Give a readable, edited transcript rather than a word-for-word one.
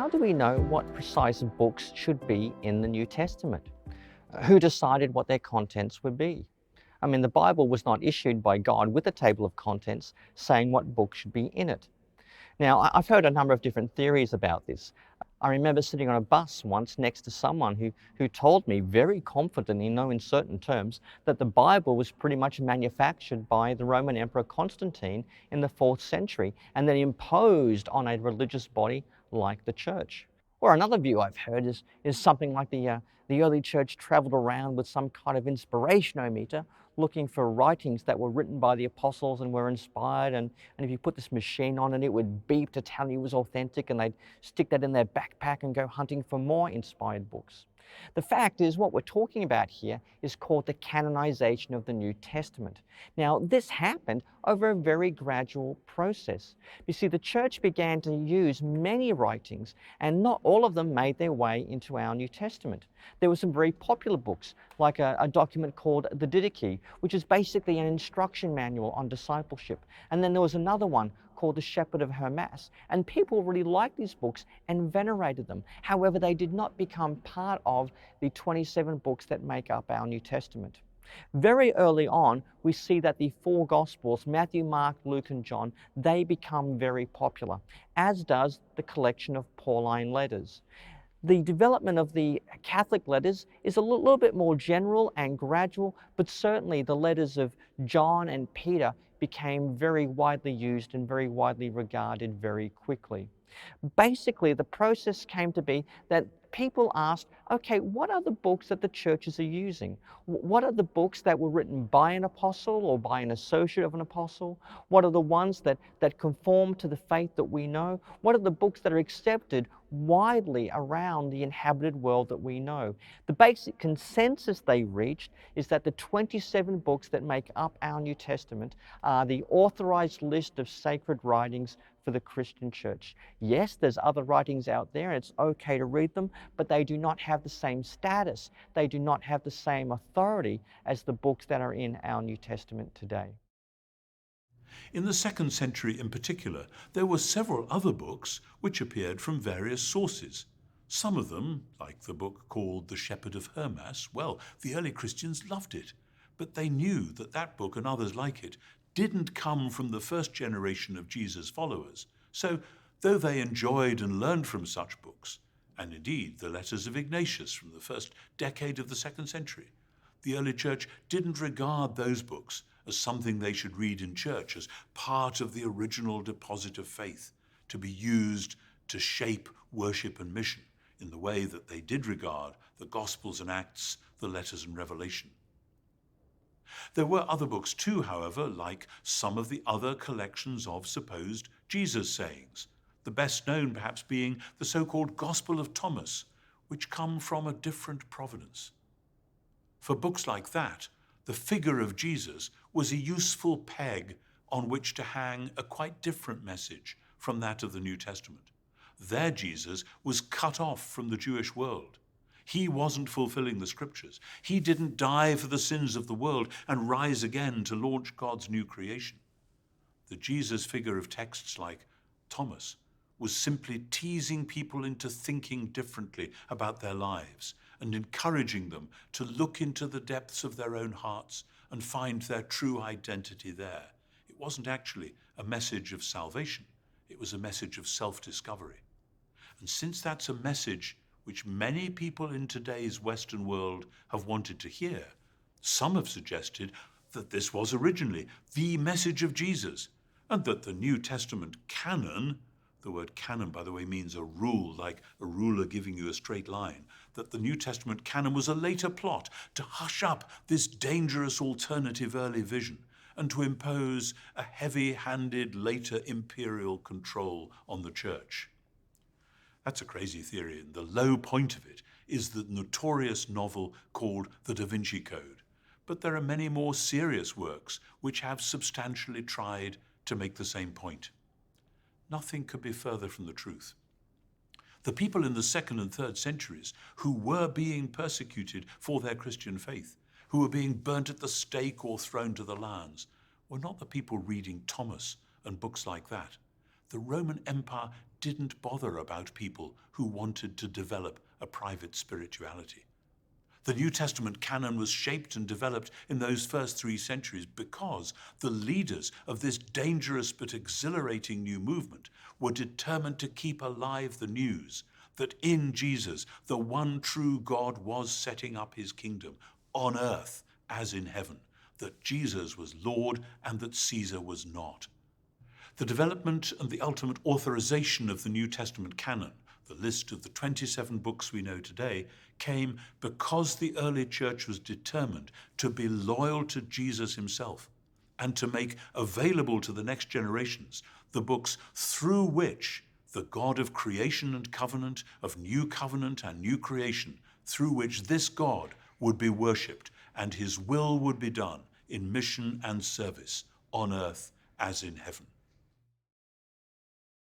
how do we know what precise books should be in the New Testament? Who decided what their contents would be? I mean, the Bible was not issued by God with a table of contents saying what book should be in it. Now, I've heard a number of different theories about this. I remember sitting on a bus once next to someone who told me very confidently, in certain terms, that the Bible was pretty much manufactured by the Roman Emperor Constantine in the 4th century and then imposed on a religious body like the church. Or another view I've heard is something like the early church traveled around with some kind of inspirationometer looking for writings that were written by the apostles and were inspired, and if you put this machine on it would beep to tell you it was authentic, and they'd stick that in their backpack and go hunting for more inspired books. The fact is, what we're talking about here is called the canonization of the New Testament. Now, this happened over a very gradual process. You see, the church began to use many writings, and not all of them made their way into our New Testament. There were some very popular books, like a document called the Didache, which is basically an instruction manual on discipleship. And then there was another one called the Shepherd of Hermas, and people really liked these books and venerated them. However, they did not become part of the 27 books that make up our New Testament. Very early on, we see that the 4 Gospels, Matthew, Mark, Luke, and John, they become very popular, as does the collection of Pauline letters. The development of the Catholic letters is a little bit more general and gradual, but certainly the letters of John and Peter became very widely used and very widely regarded very quickly. Basically, the process came to be that people asked, okay, what are the books that the churches are using? What are the books that were written by an apostle or by an associate of an apostle? What are the ones that conform to the faith that we know? What are the books that are accepted widely around the inhabited world that we know? The basic consensus they reached is that the 27 books that make up our New Testament are the authorized list of sacred writings for the Christian church. Yes, there's other writings out there, and it's okay to read them, but they do not have the same status. They do not have the same authority as the books that are in our New Testament today. In the 2nd century in particular, there were several other books which appeared from various sources. Some of them, like the book called The Shepherd of Hermas, well, the early Christians loved it, but they knew that that book and others like it didn't come from the first generation of Jesus' followers. So, though they enjoyed and learned from such books, and indeed the letters of Ignatius from the first decade of the 2nd century, the early church didn't regard those books as something they should read in church as part of the original deposit of faith, to be used to shape worship and mission in the way that they did regard the Gospels and Acts, the letters and Revelation. There were other books too, however, like some of the other collections of supposed Jesus sayings, the best known perhaps being the so-called Gospel of Thomas, which come from a different provenance. For books like that, the figure of Jesus was a useful peg on which to hang a quite different message from that of the New Testament. Their Jesus was cut off from the Jewish world. He wasn't fulfilling the scriptures. He didn't die for the sins of the world and rise again to launch God's new creation. The Jesus figure of texts like Thomas was simply teasing people into thinking differently about their lives and encouraging them to look into the depths of their own hearts and find their true identity there. It wasn't actually a message of salvation. It was a message of self-discovery. And since that's a message which many people in today's Western world have wanted to hear, some have suggested that this was originally the message of Jesus, and that the New Testament canon, the word canon, by the way, means a rule, like a ruler giving you a straight line, that the New Testament canon was a later plot to hush up this dangerous alternative early vision and to impose a heavy-handed later imperial control on the church. That's a crazy theory, and the low point of it is the notorious novel called The Da Vinci Code. But there are many more serious works which have substantially tried to make the same point. Nothing could be further from the truth. The people in the 2nd and 3rd centuries who were being persecuted for their Christian faith, who were being burnt at the stake or thrown to the lions, were not the people reading Thomas and books like that. the Roman Empire didn't bother about people who wanted to develop a private spirituality. The New Testament canon was shaped and developed in those first 3 centuries because the leaders of this dangerous but exhilarating new movement were determined to keep alive the news that in Jesus, the one true God was setting up his kingdom on earth as in heaven, that Jesus was Lord and that Caesar was not. The development and the ultimate authorization of the New Testament canon, the list of the 27 books we know today, came because the early church was determined to be loyal to Jesus himself and to make available to the next generations the books through which the God of creation and covenant, of new covenant and new creation, through which this God would be worshipped and his will would be done in mission and service on earth as in heaven.